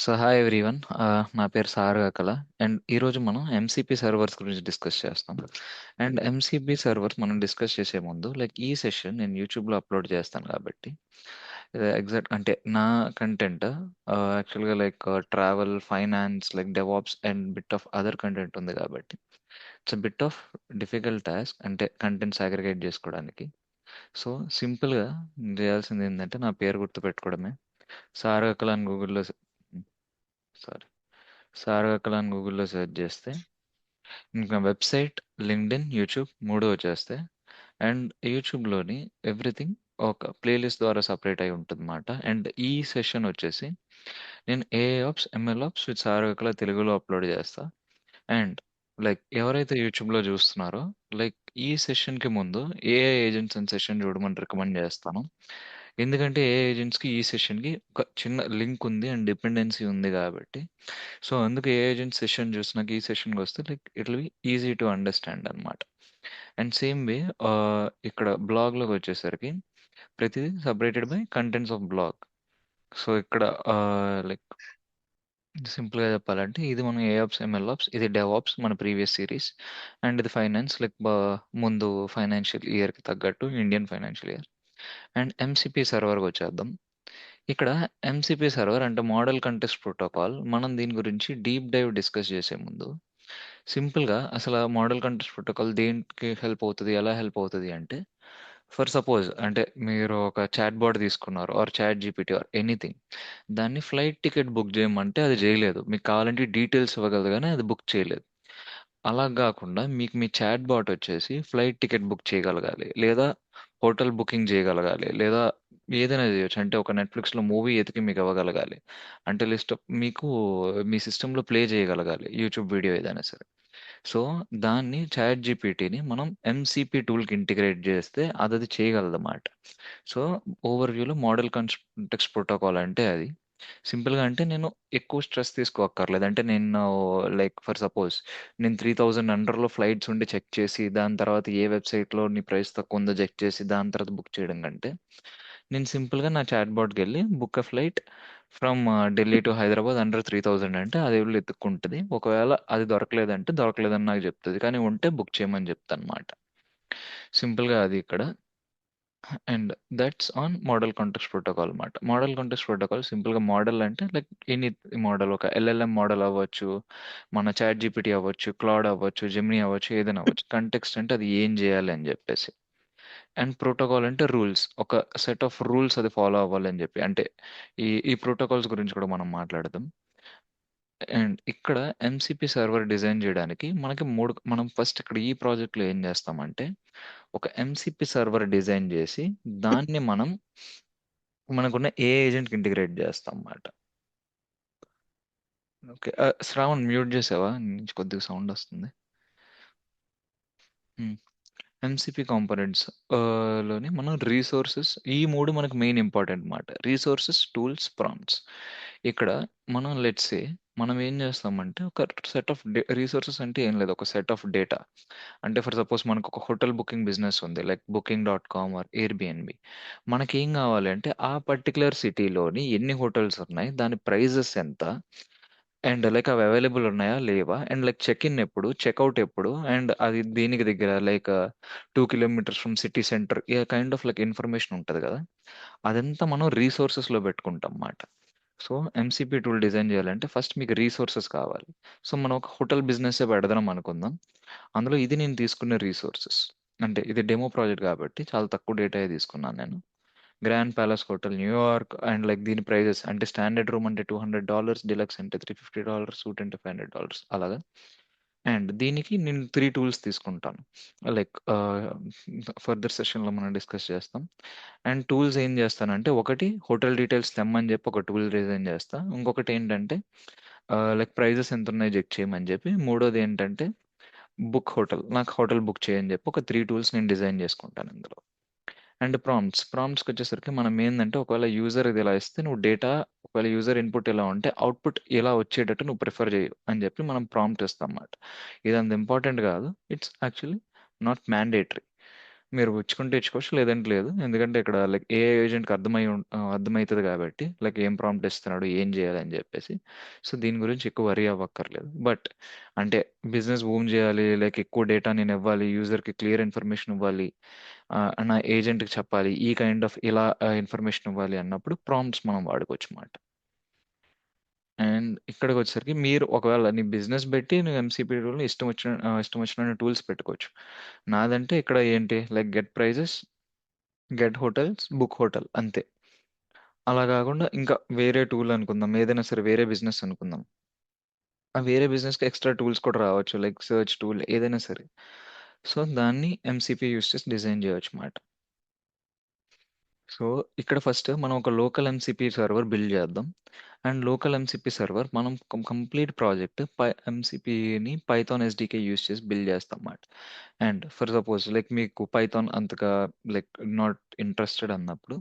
So hi everyone, నా పేరు సారగకల. And ఈరోజు మనం ఎంసీపీ సర్వర్స్ గురించి డిస్కస్ చేస్తాం. అండ్ ఎంసీపీ సర్వర్స్ మనం డిస్కస్ చేసే ముందు ఈ సెషన్ నేను యూట్యూబ్లో అప్లోడ్ చేస్తాను కాబట్టి ఎగ్జాక్ట్ అంటే నా కంటెంట్ యాక్చువల్గా travel, finance, DevOps and bit of other content ఉంది కాబట్టి it's bit of difficult task అంటే కంటెంట్స్ అగ్రిగేట్ చేసుకోవడానికి. సో సింపుల్గా చేయాల్సింది ఏంటంటే నా పేరు గుర్తుపెట్టుకోవడమే. సారగకల అని గూగుల్లో సారీ సారగకల అని గూగుల్లో సెర్చ్ చేస్తే ఇంకా వెబ్సైట్, లింక్డ్ఇన్, యూట్యూబ్ మూడు వచ్చేస్తాయి. అండ్ యూట్యూబ్లోని ఎవ్రీథింగ్ ఒక ప్లేలిస్ట్ ద్వారా సపరేట్ అయి ఉంటుంది అనమాట. అండ్ ఈ సెషన్ వచ్చేసి నేను AI ops, ML ops with సారగకల తెలుగులో అప్లోడ్ చేస్తా. అండ్ ఎవరైతే యూట్యూబ్లో చూస్తున్నారో లైక్ ఈ సెషన్కి ముందు ఏఐ ఏజెంట్స్ అని సెషన్ చూడమని రికమెండ్ చేస్తాను. ఎందుకంటే ఏఐ ఏజెంట్స్కి ఈ సెషన్కి ఒక చిన్న లింక్ ఉంది అండ్ డిపెండెన్సీ ఉంది కాబట్టి. సో అందుకే ఏ ఏజెంట్ సెషన్ చూసినాక ఈ సెషన్కి వస్తే it will be easy to understand అనమాట. అండ్ సేమ్ వే ఇక్కడ బ్లాగ్లోకి వచ్చేసరికి ప్రతిదీ separated by contents of blog. So ఇక్కడ లైక్ సింపుల్‌గా చెప్పాలంటే ఇది మనం ఏఆప్స్, ఎంఎల్ఆప్స్, ఇది డెవాప్స్ మన ప్రీవియస్ సీరీస్. అండ్ ఇది ఫైనాన్స్ ముందు ఫైనాన్షియల్ ఇయర్‌కి తగ్గట్టు Indian financial year. And MCP సర్వర్‌కి వచ్చేద్దాం. ఇక్కడ ఎంసీపీ సర్వర్ అంటే మోడల్ కంటెస్ట్ ప్రోటోకాల్. మనం దీని గురించి డీప్ డైవ్ డిస్కస్ చేసే ముందు సింపుల్‌గా అసల మోడల్ కంటెస్ట్ ప్రోటోకాల్ దేనికి హెల్ప్ అవుతది? ఎలా హెల్ప్ అవుతది అంటే ఫర్ సపోజ్ అంటే మీరు ఒక చాట్‌బాట్ తీసుకున్నారు ఆర్ చాట్‌జీపీటీ ఆర్ ఎనీథింగ్. దాన్ని ఫ్లైట్ టికెట్ బుక్ చేయమంటే అది చేయలేదు. మీకు కావాలంటే డీటెయిల్స్ ఇవ్వగలదు గానీ అది బుక్ చేయలేదు. అలా గాకుండా మీకు మీ చాట్‌బాట్ వచ్చేసి ఫ్లైట్ టికెట్ బుక్ చేయగలగాలి. లేదా హోటల్ బుకింగ్ చేయగలగాలి. లేదా ఏదైనా చేయొచ్చు. అంటే ఒక నెట్‌ఫ్లిక్స్‌లో మూవీ ఎతికి మీకు ఇవ్వగలగాలి. అంటే మీకు మీ సిస్టమ్‌లో ప్లే చేయగలగాలి. యూట్యూబ్ వీడియో ఏదైనా సరే. సో, దాన్ని చాట్‌జీపీటీని మనం ఎంసీపీ టూల్‌కి ఇంటిగ్రేట్ చేస్తే అదది చేయగలదన్నమాట. సో, ఓవర్‌వ్యూలో మోడల్ కాంటెక్స్ట్ ప్రోటోకాల్ అంటే అది. సింపుల్‌గా అంటే నేను ఎక్కువ స్ట్రెస్ తీసుకోక్కర్లేదు. అంటే నేను ఫర్ సపోజ్ నేను 3000 అండర్‌లో ఫ్లైట్స్ ఉండి చెక్ చేసి, దాని తర్వాత ఏ వెబ్‌సైట్‌లో నీ ప్రైస్ తక్కువుందో చెక్ చేసి, దాని తర్వాత బుక్ చేయడం కంటే, నేను సింపుల్‌గా నా చాట్‌బాట్‌కెళ్ళి book a flight from Delhi to Hyderabad under 3000 అంటే అది ఎళ్లి ఎతుక్కుంటది. ఒకవేళ అది దొరకలేదంటే దొరకలేదని నాకు చెప్తది. కానీ ఉంటే బుక్ చేయమని చెప్తానన్నమాట. సింపుల్‌గా అది ఇక్కడ. And that's on model context protocol మాట. మోడల్ కాంటెక్స్ట్ ప్రోటోకాల్ సింపుల్‌గా మోడల్ అంటే ఎనీ మోడల్ ఒక ఎల్ఎల్ఎం మోడల్ అవ్వచ్చు, మన చాట్ జీపీటీ అవ్వచ్చు, క్లాడ్ అవ్వచ్చు, జెమినీ అవ్వచ్చు, ఏదైనా అవ్వచ్చు. కంటెక్స్ట్ అంటే అది ఏం చేయాలి అని చెప్పేసి. అండ్ ప్రోటోకాల్ అంటే రూల్స్. ఒక సెట్ ఆఫ్ రూల్స్ అది ఫాలో అవ్వాలి అని చెప్పి. అంటే ఈ ఈ ప్రోటోకాల్స్ గురించి కూడా మనం మాట్లాడదాం. అండ్ ఇక్కడ ఎంసీపీ సర్వర్ డిజైన్ చేయడానికి మనం ఫస్ట్ ఇక్కడ ఈ ప్రాజెక్ట్‌లో ఏం చేస్తామంటే ఒక ఎంసీపీ సర్వర్ డిజైన్ చేసి దాన్ని మనకున్న ఏ ఏజెంట్‌కి ఇంటిగ్రేట్ చేస్తాం మాట. ఓకే. శ్రావణ్ మ్యూట్ చేసావా? నీ నుంచి కొద్దిగా సౌండ్ వస్తుంది. హ్మ్. ఎంసీపీ కాంపోనెంట్స్ లోని మనం రిసోర్సెస్ ఈ 3 మనకు మెయిన్ ఇంపార్టెంట్ మాట. Resources, tools, prompts. ఇక్కడ మనం లెట్స్ సే మనం ఏం చేస్తామంటే ఒక సెట్ ఆఫ్ రిసోర్సెస్ అంటే ఏం లేదు. ఒక సెట్ ఆఫ్ డేటా. అంటే ఫర్ సపోజ్ మనకు ఒక హోటల్ బుకింగ్ బిజినెస్ ఉంది. Like booking.com or Airbnb. మనకేం కావాలి అంటే ఆ పర్టిక్యులర్ సిటీలోని ఎన్ని హోటల్స్ ఉన్నాయి? దాని ప్రైజెస్ ఎంత? అండ్ అవి అవైలబుల్ ఉన్నాయా? లేవా? అండ్ చెక్ ఇన్ ఎప్పుడు? చెక్‌ఔట్ ఎప్పుడు? అండ్ అది దేనికి దగ్గర 2 kilometres from city centre kind of information ఉంటది కదా! అదంతా మనం రిసోర్సెస్‌లో పెట్టుకుంటాం మాట. సో, ఎంసీపీ టూల్ డిజైన్ చేయాలంటే ఫస్ట్ మీకు రిసోర్సెస్ కావాలి. సో, మనం ఒక హోటల్ బిజినెస్సే పెడదాం అనుకుందాం. అందులో ఇది నేను తీసుకునే రిసోర్సెస్. అంటే ఇది డెమో ప్రాజెక్ట్ కాబట్టి చాలా తక్కువ డేటాయే తీసుకున్నాను నేను. Grand palace hotel New York and దీని ప్రైజెస్ అంటే స్టాండర్డ్ రూమ్ అంటే $200, డీలక్స్ అంటే $350, సూట్ అంటే $500 అలాగా. అండ్ దీనికి నేను 3 టూల్స్ తీసుకుంటాను. లైక్ ఫర్దర్ సెషన్‌లో మనం డిస్కస్ చేస్తాం. అండ్ టూల్స్ ఏం చేస్తానంటే ఒకటి హోటల్ డీటెయిల్స్ తెమ్మని చెప్పి ఒక టూల్ డిజైన్ చేస్తా. ఇంకొకటి ఏంటంటే ప్రైజెస్ ఎంతున్నాయో చెక్ చేయమని చెప్పి, మూడోది ఏంటంటే నాకు హోటల్ బుక్ చేయని చెప్పి ఒక 3 టూల్స్ నేను డిజైన్ చేసుకుంటాను ఇందులో. అండ్ ప్రాంప్ట్స్‌కొచ్చేసరికి మనం ఏందంటే ఒకవేళ యూజర్ ఇది ఇలా ఇస్తే నువ్వు ఒకవేళ యూజర్ ఇన్‌పుట్ ఇలా ఉంటే అవుట్‌పుట్ ఇలా వచ్చేటట్టు నువ్వు ప్రిఫర్ చెయ్యి అని చెప్పి మనం ప్రాంప్ట్ ఇస్తాం మాట. ఇదంత ఇంపార్టెంట్ కాదు. It's actually not mandatory. మీరు ఇచ్చుకుంటే ఇచ్చుకోవచ్చు. లేదంటే లేదు. ఎందుకంటే ఇక్కడ లైక్ ఏఐ ఏజెంట్‌కి అర్థమైతది కాబట్టి లైక్ ఏం ప్రాంప్ట్ ఇస్తున్నాడు, ఏం చేయాలని చెప్పేసి. సో, దీని గురించి ఎక్కువ వరీ అవ్వక్కర్లేదు. బట్ అంటే బిజినెస్ బూమ్ చేయాలి, లైక్ ఎక్కువ డేటా నేను ఇవ్వాలి, యూజర్‌కి క్లియర్ ఇన్ఫర్మేషన్ ఇవ్వాలి, నా ఏజెంట్‌కి చెప్పాలి, ఈ కైండ్ ఆఫ్ ఇలా ఇన్ఫర్మేషన్ ఇవ్వాలి అన్నప్పుడు ప్రాంప్ట్స్ మనం వాడుకోవచ్చు మాట. అండ్ ఇక్కడికొచ్చేసరికి మీరు ఒకవేళ నీ బిజినెస్ బెట్టి నువ్వు ఎంసీపీ టూల్‌ని ఇష్టం వచ్చినన్ని టూల్స్ పెట్టుకోవచ్చు. నాదంటే ఇక్కడ ఏంటి like get prices, get hotels, book hotel అంతే. అలా గాకుండా ఇంకా వేరే టూల్ అనుకుందాం. ఏదైనా సరే వేరే బిజినెస్ అనుకుందాం. ఆ వేరే బిజినెస్‌కి ఎక్స్‌ట్రా టూల్స్ కూడా రావచ్చు. లైక్ సెర్చ్ టూల్ ఏదైనా సరే. సో, దాన్ని ఎంసీపీ యూజ్ చేసి డిజైన్ చేయొచ్చు మాట. సో, ఇక్కడ ఫస్ట్ మనం ఒక లోకల్ ఎంసీపీ సర్వర్ బిల్డ్ చేద్దాం. అండ్ లోకల్ ఎంసీపీ సర్వర్ మనం కంప్లీట్ ప్రాజెక్ట్ ఎంసీపీని పైథాన్ ఎస్‌డీకే యూజ్ చేసి బిల్డ్ చేస్తాం మాట. అండ్ ఫర్ సపోజ్ లైక్ మీకు పైథాన్ అంతగా లైక్ నాట్ ఇంట్రెస్టెడ్ అన్నప్పుడు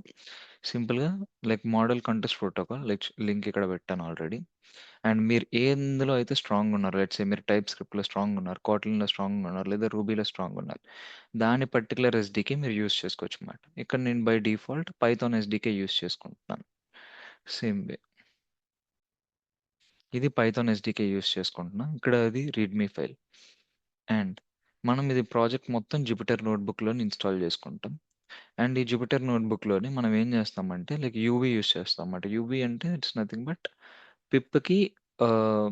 సింపుల్‌గా like model context protocol like link ఇక్కడ పెట్టాను ఆల్రెడీ. అండ్ మీరు ఎందులో అయితే స్ట్రాంగ్ ఉన్నారు, లెట్స్ సే మీరు టైప్ స్క్రిప్ట్‌లో స్ట్రాంగ్ ఉన్నారు, కోట్లిన్‌లో స్ట్రాంగ్ ఉన్నారు, లేదా రూబీలో స్ట్రాంగ్ ఉన్నారు. దాని పర్టిక్యులర్ ఎస్‌డీకే మీరు యూజ్ చేసుకోవచ్చు మాట. ఇక్కడ నేను by default Python SDK use చేసుకుంటున్నాను. సేమ్ వే ఇది పైథాన్ ఎస్‌డీకే యూజ్ చేసుకుంటున్నా. ఇక్కడ అది రీడ్‌మీ ఫైల్. అండ్ మనం ఇది ప్రాజెక్ట్ మొత్తం జుపిటర్ నోట్‌బుక్‌లోని ఇన్‌స్టాల్ చేసుకుంటాం. అండ్ ఈ జుపిటర్ నోట్‌బుక్‌లోని మనం ఏం చేస్తామంటే లైక్ యూవీ యూజ్ చేస్తామన్నమాట. యూవీ అంటే ఇట్స్ నథింగ్ బట్ పిప్‌కి ఆహ్,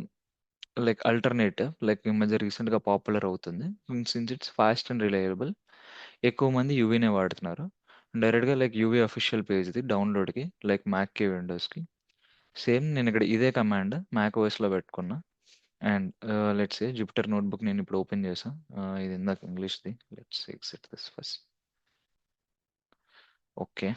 లైక్ అల్టర్‌నేటివ్ లైక్ ఈ మధ్య రీసెంట్‌గా పాపులర్ అవుతుంది. Since it's fast and reliable. ఎక్కువ మంది యూవీనే వాడుతున్నారు. డైరెక్ట్‌గా లైక్ యూవీ అఫీషియల్ పేజ్ ఇది డౌన్‌లోడ్‌కి లైక్ మ్యాక్‌కి, విండోస్‌కి. సేమ్ నేనిక్కడ ఇదే కమాండ్ మ్యాక్ ఓఎస్‌లో పెట్టుకున్నా. And let's say Jupyter notebook నేనిప్పుడు ఓపెన్ చేశా. ఇది ఇందాక ఇంగ్లీష్‌ది. Let's exit this first. Okay.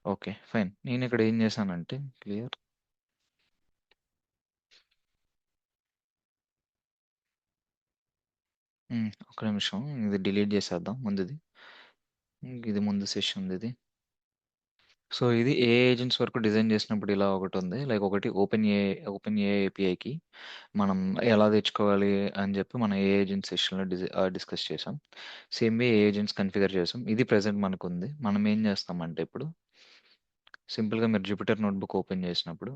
Okay. Fine. నేనిక్కడ ఏం చేశానంటే క్లియర్ ఒక్క నిమిషం. ఇది డిలీట్ చేసేద్దాం ముందుది. ఇది ముందు సెషన్‌దిది. సో, ఇది ఏఐ ఏజెంట్స్ వరకు డిజైన్ చేసినప్పుడు ఇలా ఒకటుంది. లైక్ ఒకటి ఓపెన్ ఏఐ ఏపీఐకి మనం ఎలా తెచ్చుకోవాలి అని చెప్పి మనం ఏఐ ఏజెంట్స్ సెషన్‌లో డిస్కస్ చేసాం. Same way AI agents configure చేసాం. ఇది ప్రెజెంట్ మనకుంది. మనం ఏం చేస్తామంటే ఇప్పుడు సింపుల్‌గా మీరు జుపిటర్ నోట్‌బుక్ ఓపెన్ చేసినప్పుడు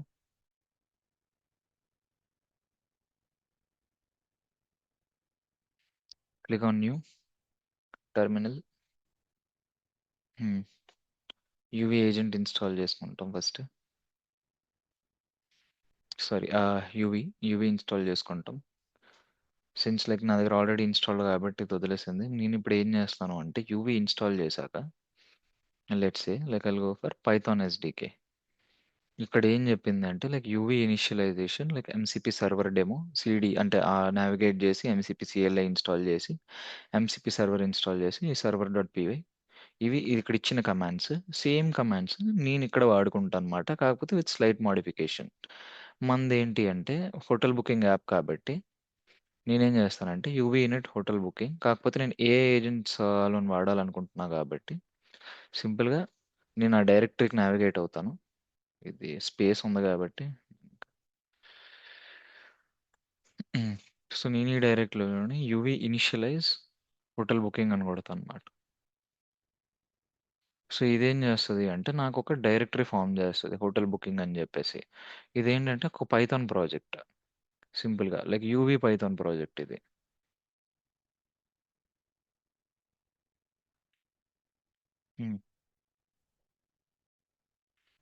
క్లిక్ ఆన్ న్యూ టెర్మినల్. హ్మ్. యూవీ ఏజెంట్ ఇన్‌స్టాల్ చేసుకుంటాం ఫస్ట్. సారీ యూవీ ఇన్‌స్టాల్ చేసుకుంటాం. సిన్స్ లైక్ నా దగ్గర ఆల్రెడీ ఇన్‌స్టాల్డ్ కాబట్టి ఇది వదిలేసింది. నేనిప్పుడు ఏం చేస్తాను అంటే యూవీ ఇన్‌స్టాల్ చేశాక let's say like I'll go for Python SDK. ఇక్కడ ఏం చెప్పిందంటే like UV initialization like MCP server demo CD అంటే నావిగేట్ చేసి ఎంసీపీ సిఎల్ఐ ఇన్‌స్టాల్ చేసి, ఎంసీపీ సర్వర్ ఇన్‌స్టాల్ చేసి, ఈ సర్వర్ డాట్ పీవై ఇవి ఇక్కడ ఇచ్చిన కమాండ్స్. సేమ్ కమాండ్స్ నేనిక్కడ వాడుకుంటానన్నమాట. కాకపోతే విత్ స్లైట్ మోడిఫికేషన్. మనదేంటి అంటే హోటల్ బుకింగ్ యాప్ కాబట్టి నేనేం చేస్తానంటే యూవీ ఇనిట్ హోటల్ బుకింగ్. కాకపోతే నేను ఏఐ ఏజెంట్స్ లోని వాడాలనుకుంటున్నా కాబట్టి సింపుల్‌గా నేను ఆ డైరెక్టరీకి నావిగేట్ అవుతాను. ఇది స్పేస్ ఉంది కాబట్టి. సో, నేను ఈ డైరెక్టరీలోని యూవీ ఇనిషియలైజ్ హోటల్ బుకింగ్ అని కొడతానన్నమాట. సో, ఇదేం చేస్తది అంటే నాకొక డైరెక్టరీ ఫార్మ్ చేస్తది హోటల్ బుకింగ్ అని చెప్పేసి. ఇదేంటంటే ఒక పైథాన్ ప్రాజెక్ట్. సింపుల్‌గా లైక్ యూవీ పైథాన్ ప్రాజెక్ట్ ఇది. హ్మ్.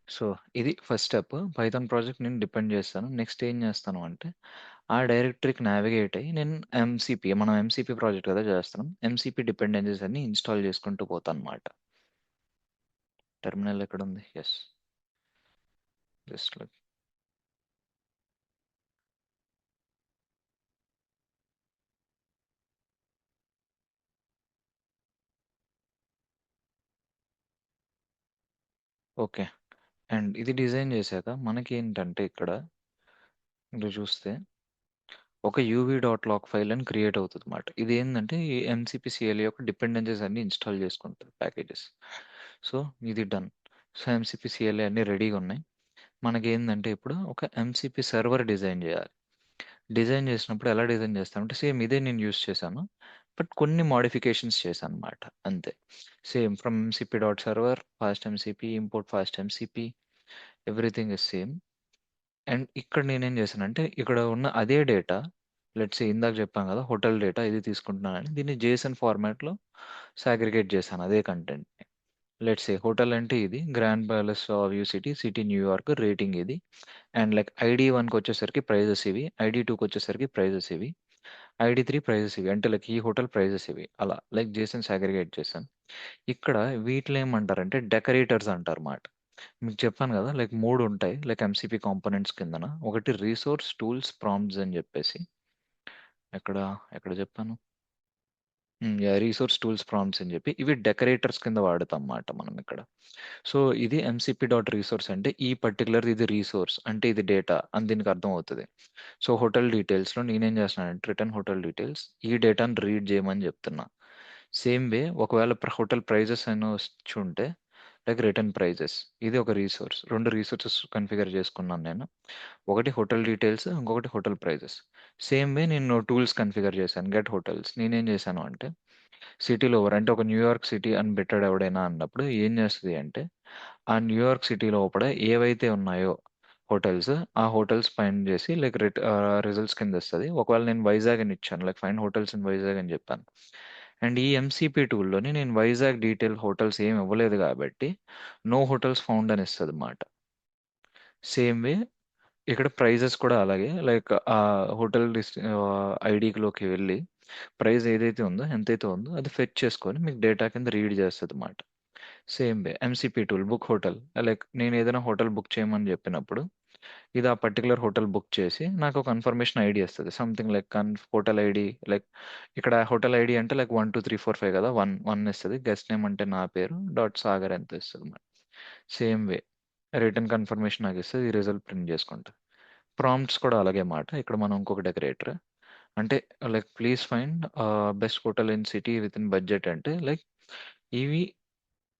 సో, ఇది ఫస్ట్ స్టెప్. పైథాన్ ప్రాజెక్ట్ నేను డిపెండ్ చేస్తాను. నెక్స్ట్ ఏం చేస్తాను అంటే, ఆ డైరెక్టరీకి నావిగేట్ అయ్యి నేను మనం ఎంసీపీ ప్రాజెక్ట్ కదా చేస్తున్నాం. ఎంసీపీ డిపెండెన్సీస్ అన్ని ఇన్‌స్టాల్ చేసుకుంటూ పోతానన్నమాట. టెర్మినల్ ఎక్కడుంది? Yes. Just like okay. And ఇది డిజైన్ చేశాక మనకేంటంటే ఇక్కడ మీరు చూస్తే ఒక యూవీ డాట్ లాగ్ ఫైల్ అని క్రియేట్ అవుతదన్నమాట. ఇదేందంటే ఈ ఎంసీపీ సీఎల్ యొక్క డిపెండెన్సీస్ అన్ని ఇన్‌స్టాల్ చేసుకుంటది ప్యాకేజెస్. సో, ఇది డన్. సో, ఎంసీపీ సీఎల్ఏ అన్నీ రెడీగా ఉన్నాయి. మనకేందంటే ఇప్పుడు ఒక ఎంసీపీ సర్వర్ డిజైన్ చేయాలి. డిజైన్ చేసినప్పుడు ఎలా డిజైన్ చేస్తానంటే సేమ్ ఇదే నేను యూజ్ చేశాను. బట్ కొన్ని మోడిఫికేషన్స్ చేశానన్నమాట అంతే. Same from MCP dot server, fast MCP, import fast MCP, everything is same. And ఇక్కడ నేనేం చేశానంటే ఇక్కడ ఉన్న అదే డేటా, లెట్స్ సే ఇందాక చెప్పాను కదా హోటల్ డేటా ఇది తీసుకుంటున్నానని, దీన్ని జేసన్ ఫార్మాట్లో సాగ్రిగేట్ చేశాను అదే కంటెంట్ని. లెట్స్ సే హోటల్ అంటే ఇది grand palace of you city, city New York, rating ఇది. అండ్ లైక్ ఐడి 1కి వచ్చేసరికి ప్రైజెస్ ఇవి, ఐడి 2కి వచ్చేసరికి ప్రైజెస్ ఇవి, ఐడి 3 ప్రైజెస్ ఇవి, అంటే లైక్ ఈ హోటల్ ప్రైజెస్ ఇవి, అలా లైక్ జేసన్ సాగ్రిగేట్ చేశాను. ఇక్కడ వీటిలో ఏమంటారంటే డెకరేటర్స్ అంటారు మాట. మీకు చెప్పాను కదా లైక్ 3 ఉంటాయి లైక్ ఎంసీపీ కాంపోనెంట్స్ కిందన. ఒకటి రిసోర్స్, టూల్స్, ప్రాంప్ట్స్ అని చెప్పేసి. ఎక్కడ ఎక్కడ చెప్పాను? రిసోర్స్, టూల్స్, ప్రాంప్ట్స్ అని చెప్పి ఇవి డెకరేటర్స్ కింద వాడతాం మాట మనం ఇక్కడ. సో ఇది ఎంసీపీ డాట్ రిసోర్స్ అంటే ఈ పర్టికులర్ ఇది రిసోర్స్ అంటే ఇది డేటా అని దీనికి అర్థం అవుతుంది. సో హోటల్ డీటెయిల్స్లో నేనేం చేస్తున్నానంటే రిటర్న్ హోటల్ డీటెయిల్స్ ఈ డేటాను రీడ్ చేయమని చెప్తున్నా. సేమ్ వే ఒకవేళ హోటల్ ప్రైజెస్ అని వచ్చి ఉంటే లైక్ రిటర్న్ ప్రైజెస్, ఇది ఒక రీసోర్స్. 2 రీసోర్సెస్ కన్ఫిగర్ చేసుకున్నాను నేను. ఒకటి హోటల్ డీటెయిల్స్, ఇంకొకటి హోటల్ ప్రైజెస్. సేమ్ వే నేను టూల్స్ కన్ఫిగర్ చేశాను గెట్ హోటల్స్. నేనేం చేశాను అంటే సిటీలో ఓవర్ అంటే ఒక న్యూయార్క్ సిటీ అని పెట్టాడు ఎవడైనా అన్నప్పుడు ఏం చేస్తుంది అంటే ఆ న్యూయార్క్ సిటీ లోపల ఏవైతే ఉన్నాయో హోటల్స్, ఆ హోటల్స్ ఫైండ్ చేసి లైక్ రిజల్ట్స్ కింద ఇస్తుంది. ఒకవేళ నేను వైజాగ్ అని ఇచ్చాను like find hotels in Vizag అని చెప్పాను. అండ్ ఈ ఎంసీపీ టూల్లోని నేను వైజాగ్ డీటెయిల్ హోటల్స్ ఏమి ఇవ్వలేదు కాబట్టి నో హోటల్స్ ఫౌండ్ అని ఇస్తుంది అన్నమాట. సేమ్ వే ఇక్కడ ప్రైజెస్ కూడా అలాగే లైక్ ఆ హోటల్ ఐడిలోకి వెళ్ళి ప్రైస్ ఏదైతే ఉందో ఎంతైతే ఉందో అది ఫెచ్ చేసుకొని మీకు డేటా కింద రీడ్ చేస్తుంది అన్నమాట. Same way MCP tool book hotel, like నేను ఏదైనా హోటల్ బుక్ చేయమని చెప్పినప్పుడు ఇది ఆ పర్టికులర్ హోటల్ బుక్ చేసి నాకు ఒక కన్ఫర్మేషన్ ఐడి ఇస్తుంది something like hotel ID. Like ఇక్కడ హోటల్ ఐడి అంటే లైక్ 1 2 3 4 5 కదా, వన్ వన్ ఇస్తుంది. గెస్ట్ నేమ్ అంటే నా పేరు డాట్ సాగర్ ఎంత ఇస్తుంది. సేమ్ వే రిటర్న్ కన్ఫర్మేషన్ నాకు ఇస్తుంది, ఈ రిజల్ట్ ప్రింట్ చేసుకుంటా. ప్రాంప్ట్స్ కూడా అలాగే మాట. ఇక్కడ మనం ఇంకొక డెకరేటర్ అంటే like please find best hotel in city with in budget అంటే లైక్ ఇవి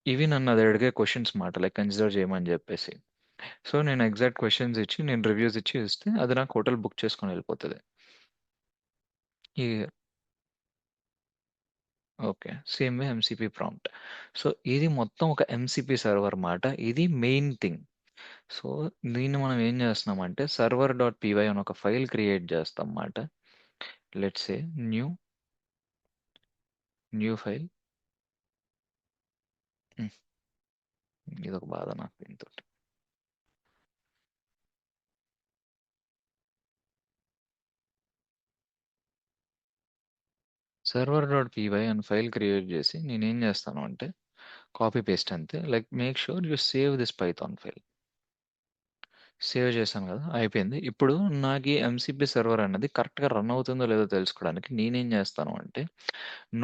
ఇవి నన్ను అది అడిగే క్వశ్చన్స్ మాట లైక్ కన్సిడర్ చేయమని చెప్పేసి. సో నేను ఎగ్జాక్ట్ క్వశ్చన్స్ ఇచ్చి నేను రివ్యూస్ ఇచ్చి ఇస్తే అది నాకు హోటల్ బుక్ చేసుకొని వెళ్ళిపోతుంది. ఈ okay same way MCP prompt. So ఇది మొత్తం ఒక ఎంసీపీ సర్వర్ మాట. ఇది మెయిన్ థింగ్. సో దీన్ని మనం ఏం చేస్తున్నామంటే సర్వర్ డాట్ పీవై అని ఒక ఫైల్ క్రియేట్ చేస్తాం మాట. Let's say new new file. ఇది ఒక బాధ నాకు దీంతో. సర్వర్ డాట్ పీవై అని ఫైల్ క్రియేట్ చేసి నేనేం చేస్తాను అంటే కాపీ పేస్ట్ అంతే. Like make sure you save this Python file. Save చేశాను కదా అయిపోయింది. ఇప్పుడు నాకు ఈ ఎంసీపీ సర్వర్ అనేది కరెక్ట్గా రన్ అవుతుందో లేదో తెలుసుకోవడానికి నేనేం చేస్తాను అంటే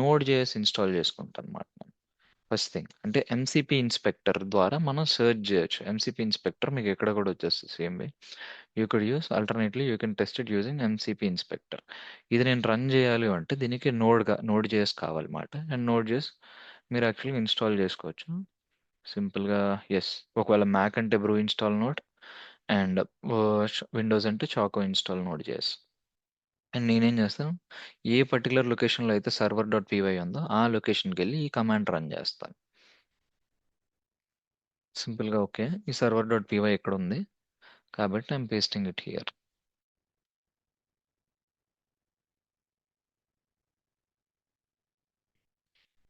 నోడ్ జేఎస్ ఇన్స్టాల్ చేసుకుంటాను అనమాట. ఫస్ట్ థింగ్ అంటే ఎంసీపీ ఇన్స్పెక్టర్ ద్వారా మనం సెర్చ్ చేయొచ్చు. ఎంసీపీ ఇన్స్పెక్టర్ మీకు ఎక్కడ కూడా వచ్చేస్తుంది same way. You could use alternately you can test it using MCP inspector. ఇది నేను రన్ చేయాలి అంటే దీనికి నోడ్ జేఎస్ కావాలన్నమాట. అండ్ నోడ్ జేఎస్ మీరు యాక్చువల్గా ఇన్స్టాల్ చేసుకోవచ్చు సింపుల్‌గా. యెస్. ఒకవేళ మ్యాక్ అంటే brew install node and Windows అంటే choco install node JS. And నేనేం చేస్తాను ఏ పర్టికులర్ లొకేషన్‌లో అయితే సర్వర్ డాట్ పీవై ఉందో ఆ లొకేషన్‌కెళ్ళి ఈ కమాండ్ రన్ చేస్తాను. సింపుల్‌గా ఓకే. ఈ సర్వర్ డాట్ పీవై ఎక్కడుంది కాబట్టి I'm pasting it here.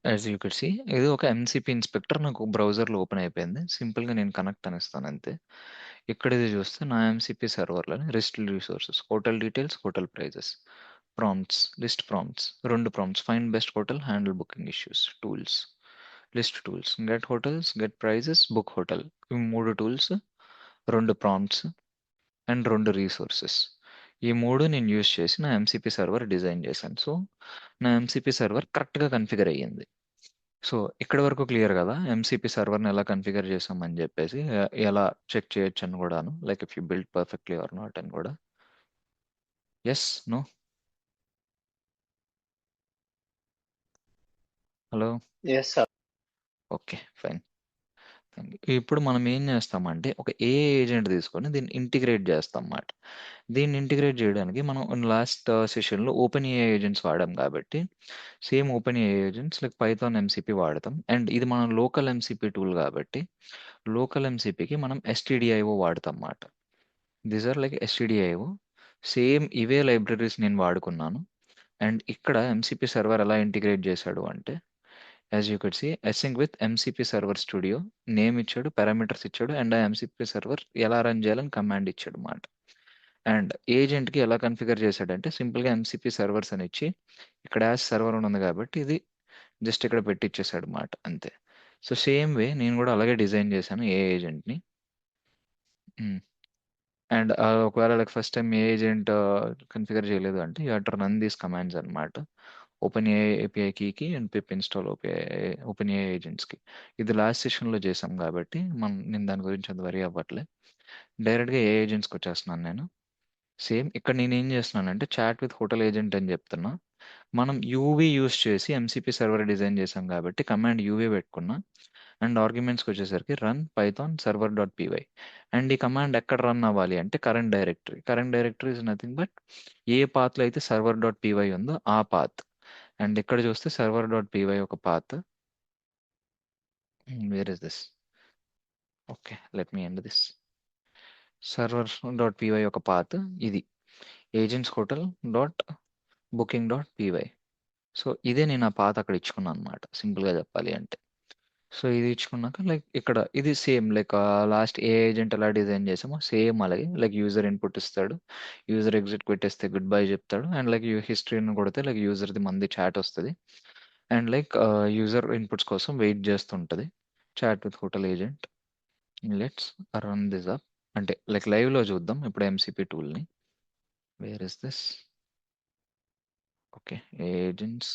As you could see ఇది ఒక ఎంసీపీ ఇన్స్పెక్టర్ నాకు బ్రౌజర్‌లో ఓపెన్ అయిపోయింది. సింపుల్‌గా నేను కనెక్ట్ అనేస్తాను అంతే. ఇక్కడ ఇది చూస్తే నా ఎంసీపీ సర్వర్‌లోని list resources, hotel details, hotel prices, prompts, list prompts, 2 prompts, find best hotel, handle booking issues, tools, list tools, get hotels, get prices, book hotel. ఇవి 3 టూల్స్, 2 ప్రాంప్ట్స్ అండ్ 2 రిసోర్సెస్. ఈ 3 నేను use చేసి నా MCP server design చేశాను. So నా MCP server కరెక్ట్‌గా configure అయ్యింది. So ఇక్కడి వరకు క్లియర్ కదా ఎంసీపీ సర్వర్ని ఎలా కాన్ఫిగర్ చేసామని చెప్పేసి ఎలా చెక్ చేయొచ్చు అని కూడాను like if you build perfectly or not అని కూడా. Yes no hello Yes, sir. Okay fine. ఇప్పుడు మనం ఏం చేస్తామంటే ఒక ఏజెంట్ తీసుకొని దీన్ని ఇంటిగ్రేట్ చేస్తాం అన్నమాట. దీన్ని ఇంటిగ్రేట్ చేయడానికి మనం లాస్ట్ సెషన్లో ఓపెన్ ఏఐ ఏజెంట్స్ వాడాం కాబట్టి same OpenAI agents like Python MCP వాడతాం. అండ్ ఇది మనం లోకల్ ఎంసీపీ టూల్ కాబట్టి లోకల్ ఎంసీపీకి మనం ఎస్టీడిఐఓ వాడతాం అన్నమాట. These are like STDIO. Same ఇవే లైబ్రరీస్ నేను వాడుకున్నాను. అండ్ ఇక్కడ ఎంసీపీ సర్వర్ ఎలా ఇంటిగ్రేట్ చేశాడు అంటే as you could see async with MCP server studio name ఇచ్చాడు, పారామీటర్స్ ఇచ్చాడు, అండ్ ఆ ఎంసీపీ సర్వర్ ఎలా రన్ చేయాలని కమాండ్ ఇచ్చాడు అన్నమాట. అండ్ ఏజెంట్కి ఎలా కన్ఫిగర్ చేశాడంటే సింపుల్గా ఎంసీపీ సర్వర్స్ అని ఇచ్చి ఇక్కడ యాజ్ సర్వర్ ఉంది కాబట్టి ఇది జస్ట్ ఇక్కడ పెట్టిచ్చేసాడు అన్నమాట అంతే. సో సేమ్ వే నేను కూడా అలాగే డిజైన్ చేశాను ఏ ఏజెంట్ని. అండ్ ఒకవేళ like first time a agent configure చేయలేదు అంటే you have to run these commands అనమాట. ఓపెన్ ఏ ఏపీఐ కీకి and pip install open a ఏజెంట్స్కి. ఇది లాస్ట్ సెషన్లో చేసాం కాబట్టి నేను దాని గురించి అంత వరీ అవ్వట్లే. డైరెక్ట్గా ఏ ఏజెంట్స్కి వచ్చేస్తున్నాను నేను. సేమ్ ఇక్కడ నేను ఏం చేస్తున్నానంటే చాట్ విత్ హోటల్ ఏజెంట్ అని చెప్తున్నా. మనం యూవీ యూస్ చేసి ఎంసీపీ సర్వర్ డిజైన్ చేసాం కాబట్టి కమాండ్ యూవీ పెట్టుకున్నా. అండ్ ఆర్గ్యుమెంట్స్కి వచ్చేసరికి run Python server dot py. And ఈ కమాండ్ ఎక్కడ రన్ అవ్వాలి అంటే current directory is nothing but a పాత్లో అయితే సర్వర్ డాట్ పీవై ఉందో ఆ పాత్. అండ్ ఇక్కడ చూస్తే సర్వర్ డాట్ పీవై ఒక path. Wear is this? Okay, let me end this. Server dot py ఒక పాత్ ఇది agents hotel dot booking dot py. So ఇదే నేను ఆ పాత్ అక్కడ ఇచ్చుకున్నాను అనమాట సింపుల్గా చెప్పాలి అంటే. సో ఇది ఇచ్చుకున్నాక లైక్ ఇక్కడ ఇది same like last a agent ఎలా డిజైన్ చేసామో సేమ్ అలాగే లైక్ యూజర్ ఇన్పుట్ ఇస్తాడు, యూజర్ ఎగ్జిట్ పెట్టేస్తే గుడ్ బై చెప్తాడు. అండ్ లైక్ హిస్టరీని కొడితే లైక్ యూజర్ది మంది చాట్ వస్తుంది. అండ్ లైక్ యూజర్ ఇన్పుట్స్ కోసం వెయిట్ చేస్తుంటుంది chat with hotel agent. Let's run this up. అంటే లైక్ లైవ్లో చూద్దాం ఇప్పుడు ఎంసీపీ టూల్ని. Where is this? Okay, agents.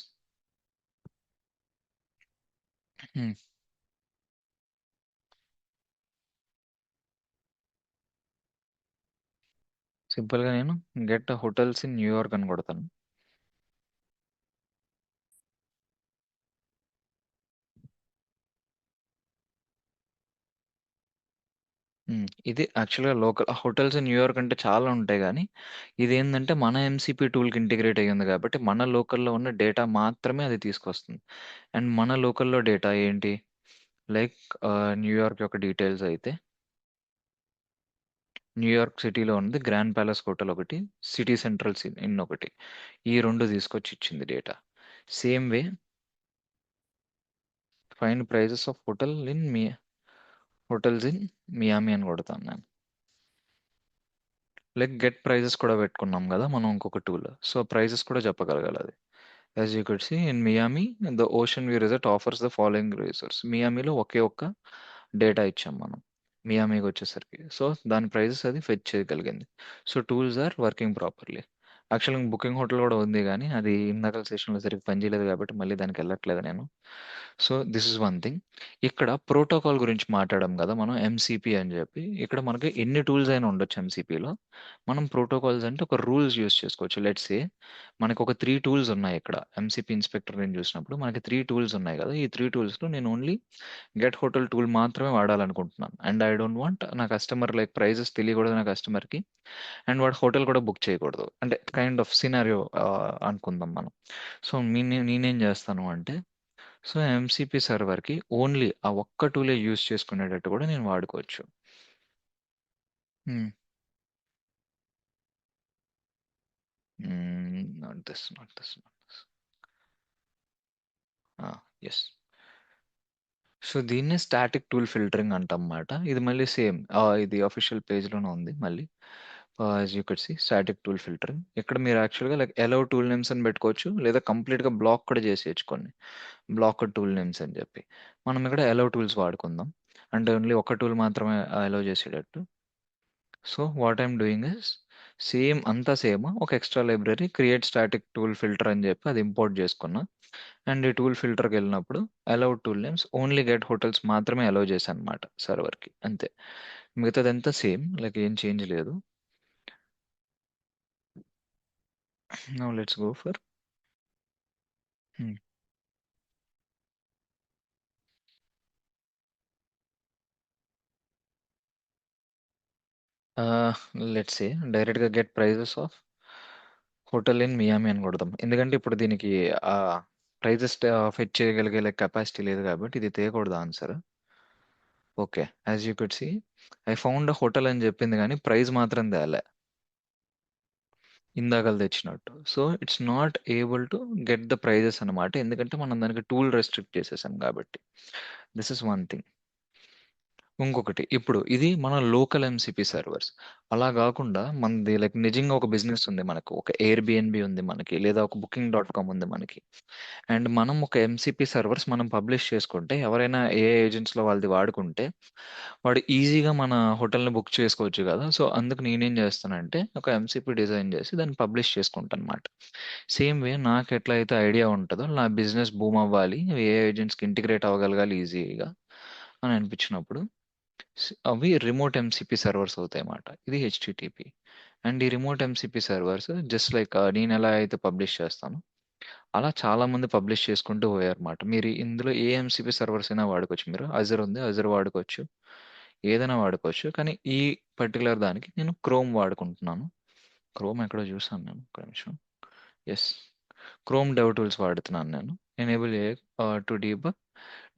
సింపుల్గా నేను గెట్ హోటల్స్ ఇన్ న్యూయార్క్ అని కొడతాను. ఇది యాక్చువల్‌గా లోకల్ హోటల్స్ ఇన్ న్యూయార్క్ అంటే చాలా ఉంటాయి గానీ, ఇదేందంటే మన ఎంసీపీ టూల్‌కి ఇంటిగ్రేట్ అయ్యి ఉంది కాబట్టి, మన లోకల్‌లో ఉన్న డేటా మాత్రమే అది తీసుకొస్తుంది. అండ్ మన లోకల్‌లో డేటా ఏంటి? లైక్ న్యూయార్క్ యొక్క డీటెయిల్స్ అయితే, న్యూయార్క్ సిటీలో ఉంది గ్రాండ్ ప్యాలెస్ హోటల్ ఒకటి, సిటీ సెంట్రల్ ఇన్ ఒకటి. ఈ 2 తీసుకొచ్చి ఇచ్చింది data. Same way find prices of hotels in Miami అని కొడతాను నేను. లైక్ గెట్ ప్రైజెస్ కూడా పెట్టుకున్నాం కదా మనం ఇంకొక టూల్. సో ప్రైజెస్ కూడా చెప్పగలగాలి అది. As you could see in Miami the ocean view resort offers the following resorts. మియామిలో ఒకే ఒక్క డేటా ఇచ్చాం మనం మియామికి వచ్చేసరికి. సో దాని ప్రైజెస్ అది ఫెచ్ చేయగలిగింది. So tools are working properly. యాక్చువల్గా బుకింగ్ హోటల్ కూడా ఉంది కానీ అది ఇందాక సెషన్లో సరిగ్గా పనిచేయలేదు కాబట్టి మళ్ళీ దానికి వెళ్ళట్లేదు నేను. So this is one thing. ఇక్కడ ప్రోటోకాల్ గురించి మాట్లాడాం కదా మనం ఎంసీపీ అని చెప్పి. ఇక్కడ మనకి ఎన్ని టూల్స్ అయినా ఉండొచ్చు ఎంసీపీలో. మనం ప్రోటోకాల్స్ అంటే ఒక రూల్స్ యూస్ చేసుకోవచ్చు. లెట్స్ సే మనకు ఒక 3 టూల్స్ ఉన్నాయి ఇక్కడ. ఎంసీపీ ఇన్స్పెక్టర్ నేను చూసినప్పుడు మనకి 3 టూల్స్ ఉన్నాయి కదా! ఈ 3 టూల్స్‌లో నేను ఓన్లీ గెట్ హోటల్ టూల్ మాత్రమే వాడాలనుకుంటున్నాను. అండ్ ఐ డోంట్ వాంట్ నా కస్టమర్ లైక్ ప్రైజెస్ తెలియకూడదు నా కస్టమర్‌కి. అండ్ వాడు హోటల్ కూడా బుక్ చేయకూడదు. అంటే కైండ్ ఆఫ్ సినారియో అనుకుందాం మనం. సో నేనేం చేస్తాను అంటే సో ఎంసీపీ సర్వర్‌కి ఓన్లీ ఆ ఒక్క టూలే యూజ్ చేసుకునేటట్టు కూడా నేను వాడుకోవచ్చు. Hmm. Not this, not this, not this. ఆ! యెస్. సో దీన్నే స్టాటిక్ టూల్ ఫిల్టరింగ్ అంటామన్నమాట. ఇది మళ్ళీ సేమ్ ఇది అఫీషియల్ పేజ్‌లోనే ఉంది మళ్ళీ. As you could see static tool filtering. ఇక్కడ మీరు యాక్చువల్‌గా లైక్ అలౌ టూల్ నేమ్స్ అని పెట్టుకోవచ్చు. లేదా కంప్లీట్‌గా బ్లాక్ కూడా చేసేయొచ్చు కొన్ని. బ్లాక్డ్ టూల్ నేమ్స్ అని చెప్పి. మనం ఇక్కడ అలౌ టూల్స్ వాడుకుందాం. అంటే ఓన్లీ ఒక టూల్ మాత్రమే అలౌ చేసేటట్టు. So what I'm doing is same అంతా సేమ్ ఒక extra library create static tool filter అని చెప్పి అది ఇంపోర్ట్ చేసుకున్నా. అండ్ ఈ టూల్ ఫిల్టర్కి వెళ్ళినప్పుడు allowed tool names only get hotels మాత్రమే అలౌ చేశాను అనమాట సర్వర్కి అంతే. మిగతాదంతా సేమ్ లైక్ ఏం చేంజ్ లేదు. Now let's go for let's say డైరెక్ట్‌గా get prices of hotel in Miami అని కొడదాం. ఎందుకంటే ఇప్పుడు దీనికి ప్రైజెస్ ఫెచ్ చేయగలిగే కెపాసిటీ లేదు కాబట్టి ఇది తేయకూడదు answer. Okay. As you could see I found a hotel అని చెప్పింది గానీ ప్రైస్ మాత్రం తేలే. ఇందాకల తెచ్చినట్టు. So, it's not able to get the prices అన్నమాట. ఎందుకంటే మనం దానికి టూల్ రెస్ట్రిక్ట్ చేసేసాం కాబట్టి. This is one thing. ఇంకొకటి ఇప్పుడు ఇది మన లోకల్ ఎంసీపీ సర్వర్స్. అలా గాకుండా మనది నిజంగా ఒక బిజినెస్ ఉంది మనకు. ఒక ఎయిర్‌బిఎన్‌బి ఉంది మనకి. లేదా ఒక బుకింగ్ డాట్ కామ్ ఉంది మనకి. అండ్ మనం ఒక ఎంసీపీ సర్వర్స్ మనం పబ్లిష్ చేసుకుంటే ఎవరైనా ఏఐ ఏజెంట్స్‌లో వాళ్ళది వాడుకుంటే వాడు ఈజీగా మన హోటల్‌ని బుక్ చేసుకోవచ్చు గదా! సో, అందుకు నేనేం జేస్తానంటే ఒక ఎంసీపీ డిజైన్ జేసి దాన్ని పబ్లిష్ చేసుకుంటానన్నమాట. సేమ్ వే నాకెట్లయితే ఐడియా ఉంటదో నా బిజినెస్ బూమ్ అవ్వాలి. ఏఐ ఏజెంట్స్‌కి ఇంటిగ్రేట్ అవ్వగలగాలి ఈజీగా అని అనిపించినప్పుడు అవి రిమోట్ ఎంసీపీ సర్వర్స్ అవుతాయన్నమాట. ఇది హెచ్‌టిటిపి. అండ్ ఈ రిమోట్ ఎంసీపీ సర్వర్స్ జస్ట్ నేనెలా అయితే పబ్లిష్ చేస్తానో, అలా చాలామంది పబ్లిష్ చేసుకుంటూ పోయారన్నమాట. మీరు ఇందులో ఏ ఎంసీపీ సర్వర్స్ అయినా వాడుకోవచ్చు మీరు. అజర్ ఉంది. అజర్ వాడుకోవచ్చు. ఏదైనా వాడుకోవచ్చు. కానీ ఈ పర్టిక్యులర్ దానికి నేను క్రోమ్ వాడుకుంటున్నాను. క్రోమ్ ఎక్కడో చూసాను నేను. ఒక్క నిమిషం. యెస్. క్రోమ్ డెవ్ టూల్స్ వాడుతున్నాను నేను. Enable AI to debug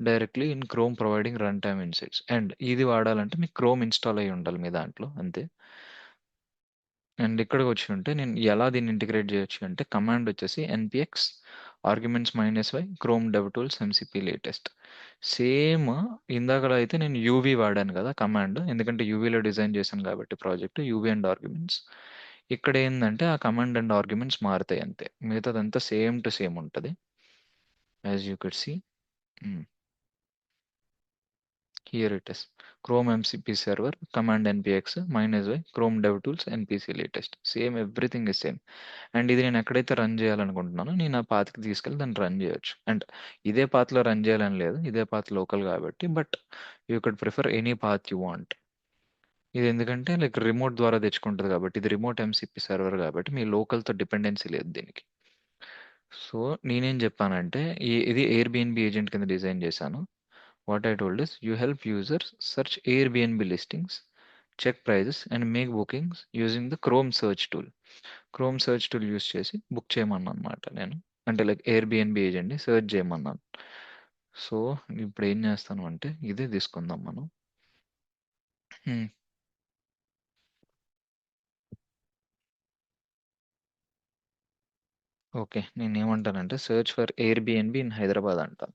directly in chrome providing run time insights. And ఇది వాడాలంటే మీకు క్రోమ్ ఇన్‌స్టాల్ అయ్యి ఉండాలి మీ దాంట్లో అంతే. అండ్ ఇక్కడికొచ్చి ఉంటే నేను ఎలా దీన్ని ఇంటిగ్రేట్ చేయొచ్చు అంటే కమాండ్ వచ్చేసి npx arguments -y Chrome dev tools MCP latest. Same ఇందాకల అయితే నేను యూవీ వాడాను కదా కమాండ్. ఎందుకంటే యూవీలో డిజైన్ చేశాను కాబట్టి ప్రాజెక్ట్ యూవీ అండ్ ఆర్గ్యుమెంట్స్. ఇక్కడ ఏందంటే ఆ కమాండ్ అండ్ ఆర్గ్యుమెంట్స్ మారుతాయి అంతే. మిగతాదంతా సేమ్ టు సేమ్ ఉంటది. As you could see. Hmm. Here it is. Chrome MCP server, command npx, -y, Chrome DevTools, npc latest. Same everything is same. And ఇది నేను ఎక్కడైతే రన్ చేయాలనుకుంటున్నానో నేను ఆ పాత్‌కి తీసుకెళ్ళి దాన్ని రన్ చేయొచ్చు. అండ్ ఇదే పాత్‌లో రన్ చేయాలని లేదు. ఇదే పాత్ లోకల్ కాబట్టి but you could prefer any path you want. ఇది ఎందుకంటే రిమోట్ ద్వారా తెచ్చుకుంటది కాబట్టి ఇది రిమోట్ ఎంసీపీ సర్వర్ కాబట్టి మీ లోకల్‌తో డిపెండెన్సీ లేదు దీనికి. సో, నేనేం చెప్పానంటే ఇది ఎయిర్‌బిఎన్‌బి ఏజెంట్ కింద డిజైన్ చేశాను. What I told is you help users search Airbnb listings, check prices and make bookings using the Chrome search tool. Chrome search tool use చేసి book చేయమన్నాను అనమాట నేను. అంటే ఎయిర్‌బిఎన్‌బి ఏజెంట్‌ని సెర్చ్ చేయమన్నాను. సో, ఇప్పుడు ఏం చేస్తాను అంటే ఇదే తీసుకుందాం మనం. హ్మ్. ఓకే. నేనేమంటానంటే search for Airbnb in Hyderabad అంటాను.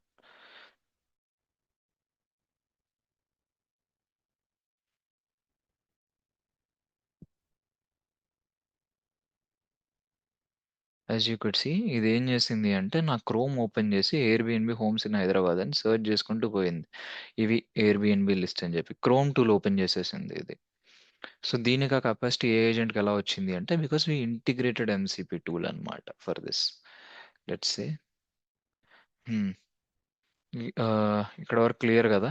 యాస్ యూ కుడ్ సీ ఇదేం చేసింది అంటే నా క్రోమ్ ఓపెన్ చేసి ఎయిర్‌బిఎన్‌బి హోమ్స్ ఇన్ హైదరాబాద్ అని సెర్చ్ చేసుకుంటూ పోయింది. ఇవి ఎయిర్‌బిఎన్‌బి లిస్ట్ అని చెప్పి. క్రోమ్ టూల్ ఓపెన్ చేసేసింది ఇది. సో దీనికి ఆ కెపాసిటీ ఏ ఏజెంట్‌కి ఎలా వచ్చింది అంటే because we integrated MCP tool అన్నమాట for this. Let's say hmm. ఇక్కడ వరకు క్లియర్ కదా?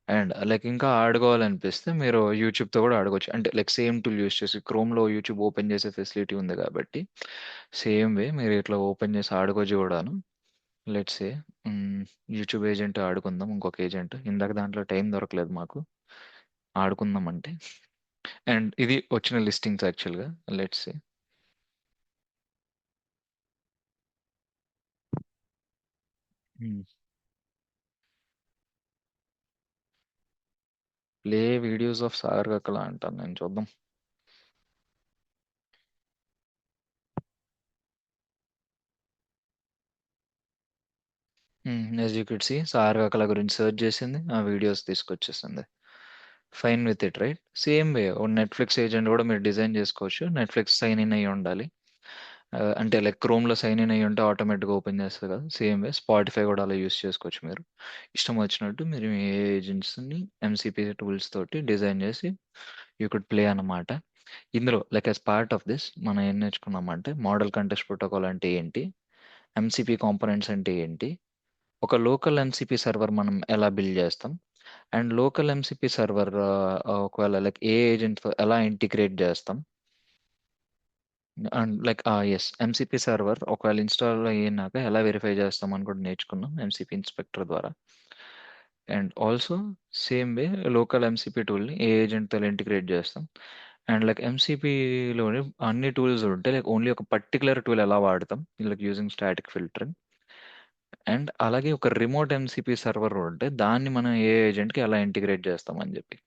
అండ్ ఇంకా ఆడుకోవాలనిపిస్తే మీరు యూట్యూబ్‌తో కూడా ఆడుకోవచ్చు. అంటే సేమ్ టూల్ యూజ్ చేసి క్రోమ్‌లో యూట్యూబ్ ఓపెన్ చేసే ఫెసిలిటీ ఉంది కాబట్టి సేమ్ వే మీరు ఇట్లా ఓపెన్ చేసి ఆడుకోవచ్చు కూడాను. లెట్స్ సే హ్మ్. యూట్యూబ్ ఏజెంట్ ఆడుకుందాం. ఇంకొక ఏజెంట్. ఇందాక దాంట్లో టైం దొరకలేదు మాకు. ఆడుకుందాం అంటే. అండ్ ఇది వచ్చిన లిస్టింగ్స్ యాక్చువల్‌గా. Let's say hmm. Play videos of Sagar Kakkala అంటాను నేను చూద్దాం. As you could see Sagar Kakkala గురించి సెర్చ్ చేసింది. ఆ వీడియోస్ తీసుకొచ్చేసింది. Fine with it right? Same way ఓ నెట్‌ఫ్లిక్స్ ఏజెంట్ కూడా మీరు డిజైన్ చేసుకోవచ్చు. నెట్‌ఫ్లిక్స్ సైన్ ఇన్ అయ్యి ఉండాలి. అంటే క్రోమ్‌లో సైన్ ఇన్ అయ్యి ఉంటే ఆటోమేటిక్‌గా ఓపెన్ చేస్తది కదా! సేమ్ వే స్పాటిఫై కూడా అలా యూజ్ చేసుకోవచ్చు మీరు. ఇష్టం వచ్చినట్టు మీరు మీ ఏజెంట్స్‌ని ఎంసీపీ టూల్స్ తోటి డిజైన్ చేసి యూ కుడ్ ప్లే అన్నమాట. ఇందులో యాస్ పార్ట్ ఆఫ్ దిస్ మనం ఏం నేర్చుకున్నామంటే మోడల్ కంటెస్ట్ ప్రోటోకాల్ అంటే ఏంటి? ఎంసీపీ కాంపోనెంట్స్ అంటే ఏంటి? ఒక లోకల్ ఎంసీపీ సర్వర్ మనం ఎలా బిల్డ్ చేస్తాం? అండ్ లోకల్ ఎంసీపీ సర్వర్ ఒకవేళ ఏ ఏజెంట్‌తో ఎలా ఇంటిగ్రేట్ చేస్తాం? And yes. ఎంసీపీ సర్వర్ ఒకవేళ ఇన్‌స్టాల్ అయినాక ఎలా వెరిఫై చేస్తాం అని కూడా నేర్చుకున్నాం ఎంసీపీ ఇన్స్‌పెక్టర్ ద్వారా. And also same way local MCP టూల్ని ఏ ఏజెంట్తో ఇంటిగ్రేట్ చేస్తాం. అండ్ లైక్ ఎంసీపీలోని అన్ని టూల్స్ ఉంటాయి, లైక్ ఓన్లీ ఒక పర్టికులర్ టూల్ ఎలా వాడతాం, like using static filtering. And అలాగే ఒక రిమోట్ ఎంసీపీ సర్వర్ ఉంటే దాన్ని మనం ఏ ఏజెంట్కి ఎలా ఇంటిగ్రేట్ చేస్తాం అని చెప్పి.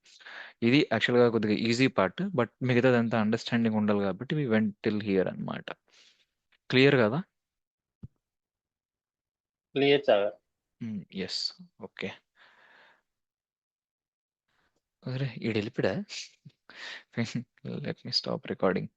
ఇది యాక్చువల్గా కొద్దిగా ఈజీ పార్ట్, బట్ మిగతాదంతా అండర్స్టాండింగ్ ఉండాలి కాబట్టి వి వెంట్ టిల్ హియర్ అన్నమాట. క్లియర్ కదా? క్లియర్ సాగర్. ఎస్. ఓకే. అరే ఈడు వెళ్ళిపోడా? Let me stop recording.